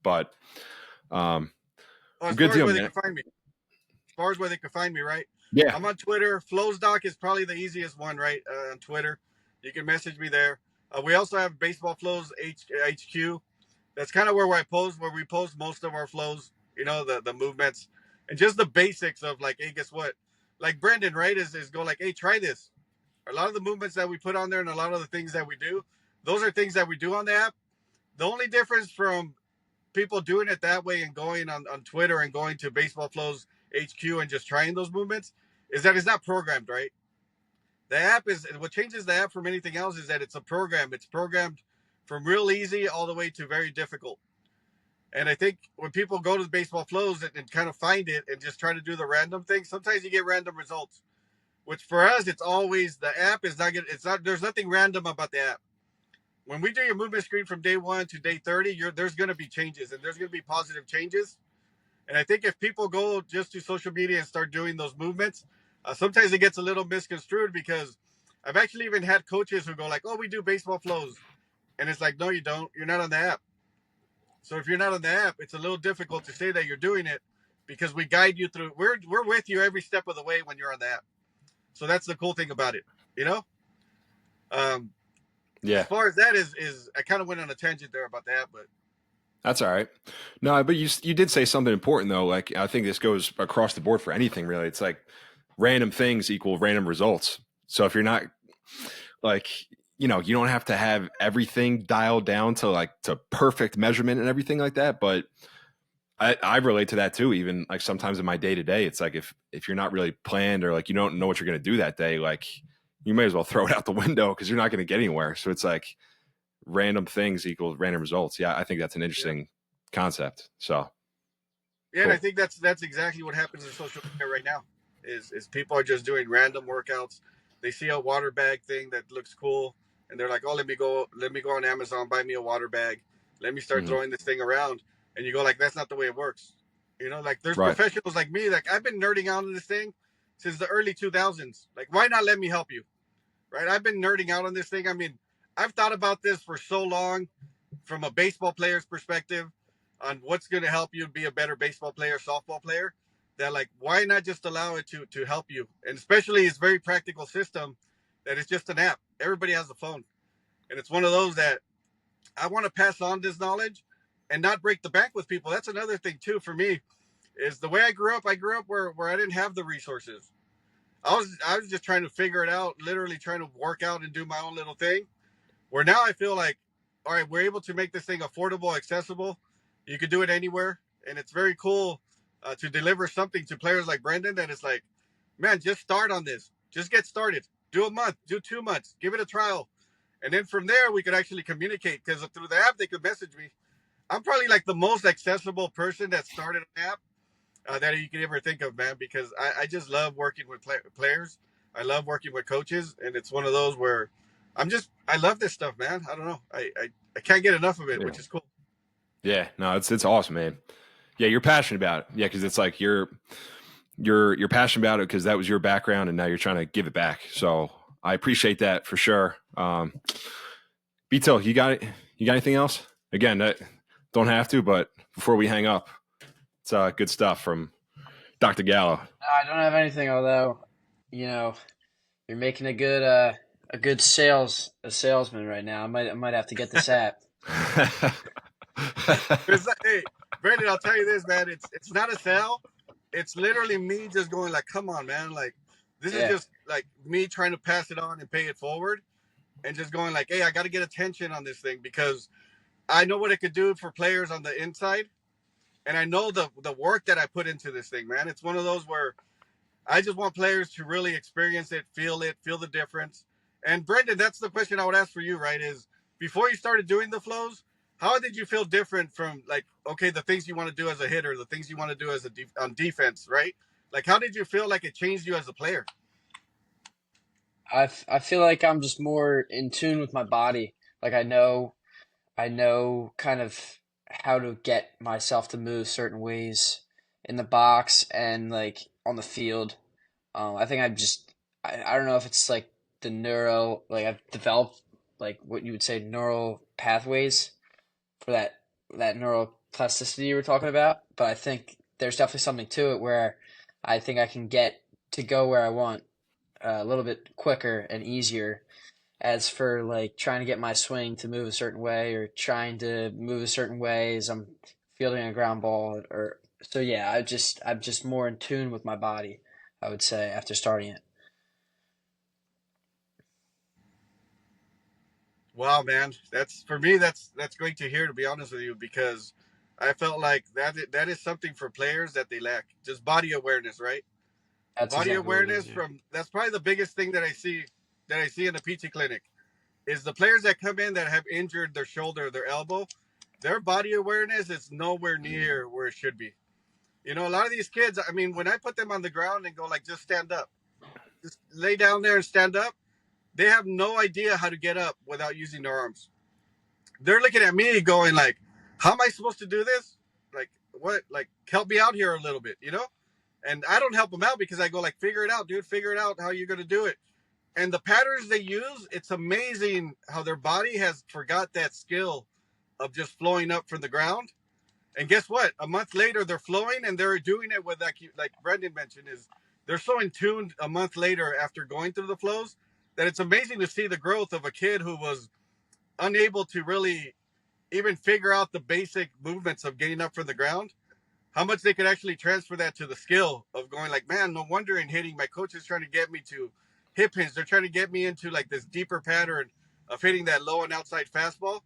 But good deal, man. As far as where they can find me, right? Yeah. I'm on Twitter. FlowsDoc is probably the easiest one, right? On Twitter. You can message me there. We also have Baseball Flows HQ. That's kind of where we post most of our flows, the movements and just the basics of like, hey, guess what? Like Brendan, right, is go like, hey, try this. A lot of the movements that we put on there and a lot of the things that we do, those are things that we do on the app. The only difference from people doing it that way and going on Twitter and going to Baseball Flows HQ and just trying those movements is that it's not programmed, right? The app is what changes the app from anything else is that it's a program. It's programmed from real easy all the way to very difficult. And I think when people go to the Baseball Flows and kind of find it and just try to do the random thing, sometimes you get random results. Which for us, it's always the app is not good. It's not. There's nothing random about the app. When we do your movement screen from day 1 to day 30, there's going to be changes and there's going to be positive changes. And I think if people go just to social media and start doing those movements, sometimes it gets a little misconstrued because I've actually even had coaches who go like, "Oh, we do Baseball Flows," and it's like, "No, you don't. You're not on the app." So if you're not on the app, it's a little difficult to say that you're doing it because we guide you through. We're with you every step of the way when you're on the app. So that's the cool thing about it, you know. Yeah. As far as that is I kind of went on a tangent there about that, but That's all right. No, but you did say something important though. Like I think this goes across the board for anything really. It's like random things equal random results. So if you're not like, you don't have to have everything dialed down to perfect measurement and everything like that. But I relate to that too. Even like sometimes in my day to day, it's like if you're not really planned or like you don't know what you're going to do that day, like you may as well throw it out the window because you're not going to get anywhere. So it's like random things equals random results. Yeah, I think that's an interesting concept. So yeah, and cool. I think that's exactly what happens in social media right now. Is people are just doing random workouts. They see a water bag thing that looks cool, and they're like, "Oh, let me go on Amazon, buy me a water bag. Let me start Mhm. throwing this thing around." And you go like, "That's not the way it works." Like there's Right. professionals like me. Like I've been nerding out on this thing since the early 2000s. Like, why not let me help you? Right? I've been nerding out on this thing. I mean, I've thought about this for so long from a baseball player's perspective on what's going to help you be a better baseball player, softball player, that like, why not just allow it to help you? And especially it's very practical system that it's just an app. Everybody has a phone. And it's one of those that I want to pass on this knowledge and not break the bank with people. That's another thing too for me is the way I grew up where I didn't have the resources. I was just trying to figure it out, literally trying to work out and do my own little thing. Where now I feel like, all right, we're able to make this thing affordable, accessible. You could do it anywhere, and it's very cool to deliver something to players like Brendan. That is like, man, just start on this. Just get started. Do a month, do 2 months, give it a trial, and then from there we could actually communicate. Because through the app they could message me. I'm probably like the most accessible person that started an app that you could ever think of, man. Because I just love working with players. I love working with coaches, and it's one of those where I love this stuff, man. I don't know. I can't get enough of it, Yeah. which is cool. Yeah. No, it's awesome, man. Yeah, you're passionate about it. Yeah, because it's like you're passionate about it because that was your background, and now you're trying to give it back. So I appreciate that for sure. Beto, you got anything else? Again, don't have to, but before we hang up, it's good stuff from Dr. Gallo. No, I don't have anything, although, you know, you're making a good salesman right now. I might have to get this app. Hey, Brandon, I'll tell you this, man. It's not a sell. It's literally me just going like, come on, man. Like, this is Yeah. just like me trying to pass it on and pay it forward, and just going like, hey, I got to get attention on this thing because I know what it could do for players on the inside, and I know the work that I put into this thing, man. It's one of those where I just want players to really experience it, feel the difference. And Brendan, that's the question I would ask for you, right? Is before you started doing the flows, how did you feel different from like, okay, the things you want to do as a hitter, the things you want to do as on defense, right? Like, how did you feel like it changed you as a player? I feel like I'm just more in tune with my body. Like I know kind of how to get myself to move certain ways in the box and like on the field. I think I don't know if it's like like I've developed like what you would say neural pathways for that neuroplasticity you were talking about, but I think there's definitely something to it where I think I can get to go where I want a little bit quicker and easier. As for like trying to get my swing to move a certain way or trying to move a certain way as I'm fielding a ground ball or so yeah, I'm just more in tune with my body, I would say, after starting it. Wow, man, that's for me. That's great to hear. To be honest with you, because I felt like that is something for players that they lack. Just body awareness, right? That's Body exactly what it is. awareness Yeah. from that's probably the biggest thing that I see in the PT clinic is the players that come in that have injured their shoulder, their elbow, their body awareness is nowhere near where it should be. You know, a lot of these kids, I mean, when I put them on the ground and go like, just stand up, just lay down there and stand up, they have no idea how to get up without using their arms. They're looking at me going like, how am I supposed to do this? Like, what? Like, help me out here a little bit, you know? And I don't help them out because I go like, figure it out, dude, figure it out how you're going to do it. And the patterns they use, it's amazing how their body has forgot that skill of just flowing up from the ground. And guess what? A month later, they're flowing and they're doing it with like Brendan mentioned, is they're so in tune a month later after going through the flows that it's amazing to see the growth of a kid who was unable to really even figure out the basic movements of getting up from the ground. How much they could actually transfer that to the skill of going like, man, no wonder in hitting, my coach is trying to get me to hip hinge. They're trying to get me into like this deeper pattern of hitting that low and outside fastball.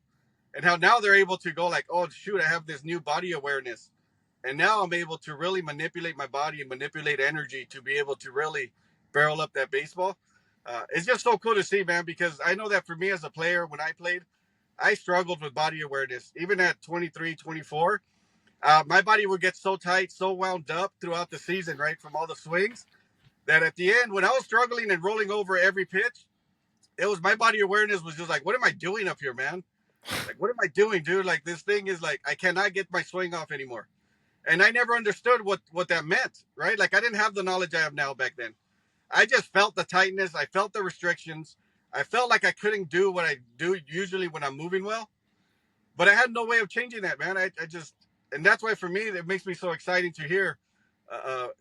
And how now they're able to go like, oh shoot, I have this new body awareness. And now I'm able to really manipulate my body and manipulate energy to be able to really barrel up that baseball. It's just so cool to see, man, because I know that for me as a player, when I played, I struggled with body awareness. Even at 23, 24, my body would get so tight, so wound up throughout the season, right, from all the swings, that at the end, when I was struggling and rolling over every pitch, it was my body awareness was just like, what am I doing up here, man? Like, what am I doing, dude? Like, this thing is like, I cannot get my swing off anymore. And I never understood what that meant, right? Like, I didn't have the knowledge I have now back then. I just felt the tightness. I felt the restrictions. I felt like I couldn't do what I do usually when I'm moving well. But I had no way of changing that, man. I just, and that's why for me, it makes me so exciting to hear.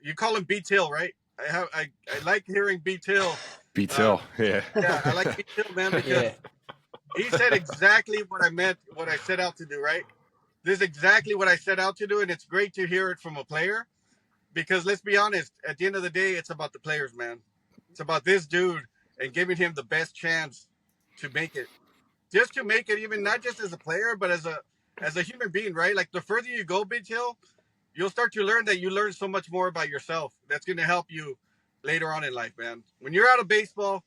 You call him B Till, right? I like hearing B Till. B Till, yeah. Yeah, I like B Till, man, because Yeah. he said exactly what I meant, what I set out to do, right? This is exactly what I set out to do, and it's great to hear it from a player because let's be honest, at the end of the day, it's about the players, man. It's about this dude and giving him the best chance to make it. Just to make it, even not just as a player, but as a human being, right? Like the further you go, Big Hill, you'll start to learn that you learn so much more about yourself. That's going to help you later on in life, man. When you're out of baseball,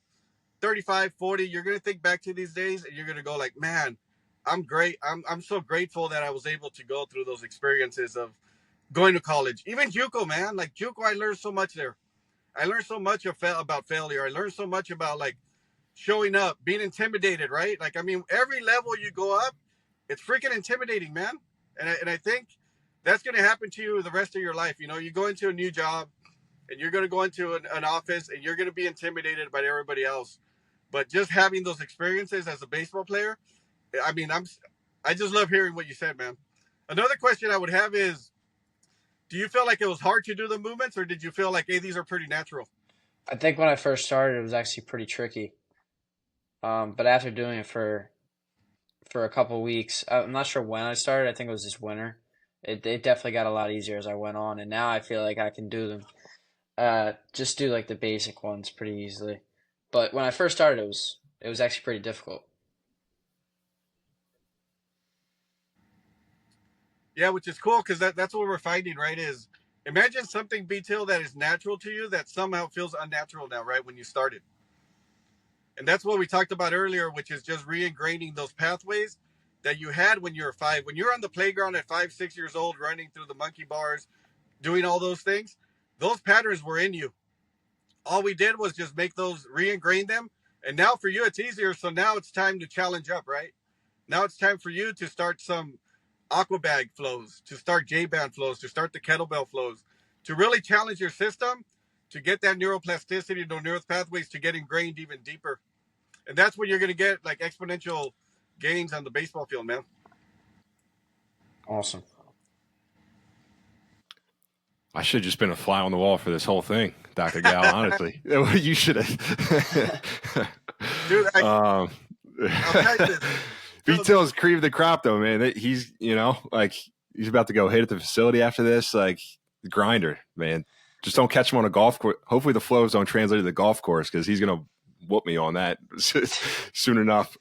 35, 40, you're going to think back to these days and you're going to go like, man, I'm great. I'm so grateful that I was able to go through those experiences of going to college. Even JUCO, man. Like JUCO, I learned so much there. I learned so much about failure. I learned so much about like showing up, being intimidated, right? Like, I mean, every level you go up, it's freaking intimidating, man. And I think that's going to happen to you the rest of your life. You know, you go into a new job and you're going to go into an office and you're going to be intimidated by everybody else. But just having those experiences as a baseball player, I mean, I just love hearing what you said, man. Another question I would have is, do you feel like it was hard to do the movements or did you feel like, hey, these are pretty natural? I think when I first started, it was actually pretty tricky. But after doing it for a couple weeks, I'm not sure when I started. I think it was this winter. It definitely got a lot easier as I went on, and now I feel like I can do them. Just do like the basic ones pretty easily. But when I first started, it was actually pretty difficult. Yeah, which is cool because that's what we're finding, right? Is imagine something detail that is natural to you that somehow feels unnatural now, right? When you started. And that's what we talked about earlier, which is just re-ingraining those pathways that you had when you were 5. When you're on the playground at 5, 6 years old, running through the monkey bars, doing all those patterns were in you. All we did was just make those re-ingrain them. And now for you, it's easier. So now it's time to challenge up, right? Now it's time for you to start some aquabag flows, to start J-band flows, to start the kettlebell flows, to really challenge your system, to get that neuroplasticity, those neural pathways to get ingrained even deeper. And that's when you're going to get like exponential gains on the baseball field, man. Awesome. I should have just been a fly on the wall for this whole thing, Dr. Gal, honestly. You should have. Dude, I'll tell you this. B-Till's cream of the crop, though, man. He's, like he's about to go hit at the facility after this. Like, the grinder, man. Just don't catch him on a golf course. Hopefully the flows don't translate to the golf course because he's going to whoop me on that soon enough.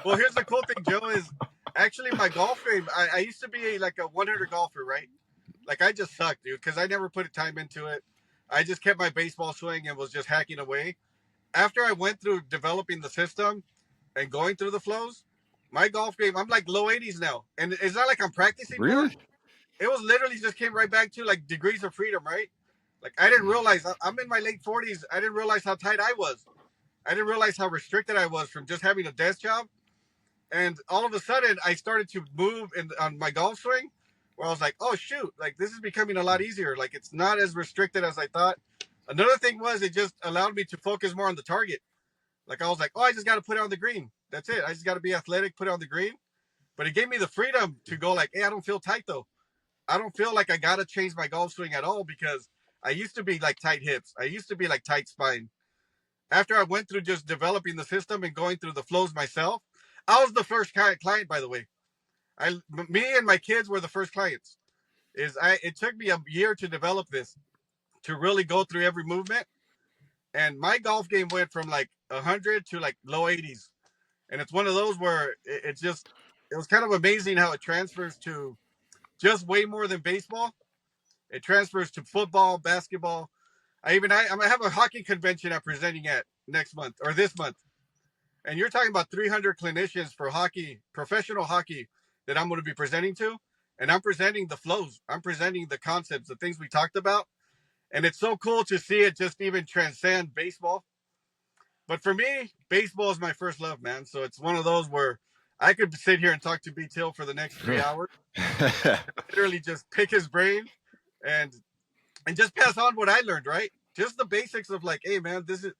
Well, here's the cool thing, Joe, is actually my golf game. I used to be like a 100 golfer, right? Like I just sucked, dude, because I never put time into it. I just kept my baseball swing and was just hacking away. After I went through developing the system and going through the flows, my golf game, I'm like low 80s now. And it's not like I'm practicing more. Really? It was literally just came right back to like degrees of freedom, right? Like I didn't realize I'm in my late 40s. I didn't realize how tight I was. I didn't realize how restricted I was from just having a desk job. And all of a sudden, I started to move on my golf swing, where I was like, "Oh shoot! Like this is becoming a lot easier. Like it's not as restricted as I thought." Another thing was it just allowed me to focus more on the target. Like I was like, "Oh, I just got to put it on the green. That's it. I just got to be athletic, put it on the green." But it gave me the freedom to go like, "Hey, I don't feel tight though. I don't feel like I got to change my golf swing at all because I used to be like tight hips. I used to be like tight spine." After I went through just developing the system and going through the flows myself, I was the first client, by the way. Me and my kids were the first clients. It took me a year to develop this, to really go through every movement, and my golf game went from like 100 to like low 80s, and it's one of those where it was kind of amazing how it transfers to just way more than baseball. It transfers to football, basketball. I'm gonna have a hockey convention I'm presenting at next month or this month. And you're talking about 300 clinicians for hockey, professional hockey, that I'm going to be presenting to. And I'm presenting the flows. I'm presenting the concepts, the things we talked about. And it's so cool to see it just even transcend baseball. But for me, baseball is my first love, man. So it's one of those where I could sit here and talk to B. Till for the next 3 hours. Literally just pick his brain and just pass on what I learned, right? Just the basics of like, hey man, this is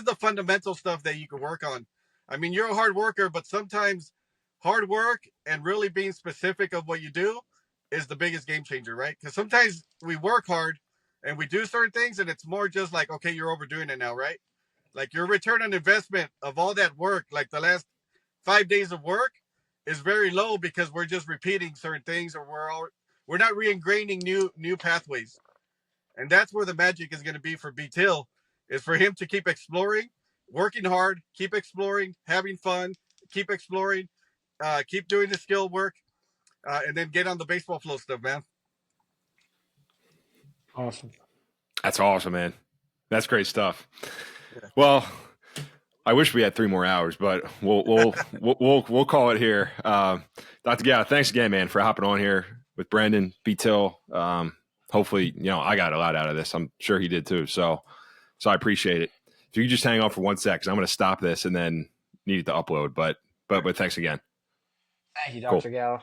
the fundamental stuff that you can work on. I mean, you're a hard worker, but sometimes hard work and really being specific of what you do is the biggest game changer, right? Because sometimes we work hard and we do certain things and it's more just like, okay, you're overdoing it now, right? Like your return on investment of all that work, like the last 5 days of work, is very low because we're just repeating certain things, or we're not re-ingraining new pathways. And that's where the magic is going to be for B. Till, is for him to keep exploring, working hard, keep exploring, having fun, keep exploring, keep doing the skill work, and then get on the baseball flow stuff, man. Awesome. That's awesome, man. That's great stuff. Yeah. Well, I wish we had 3 more hours, but we'll call it here. Dr. Gallo, thanks again, man, for hopping on here with Brendan, B. Till. Hopefully, I got a lot out of this. I'm sure he did too. So I appreciate it. If you could just hang on for 1 sec, because I'm going to stop this and then need it to upload. But thanks again. Thank you, Dr. Cool. Gallo.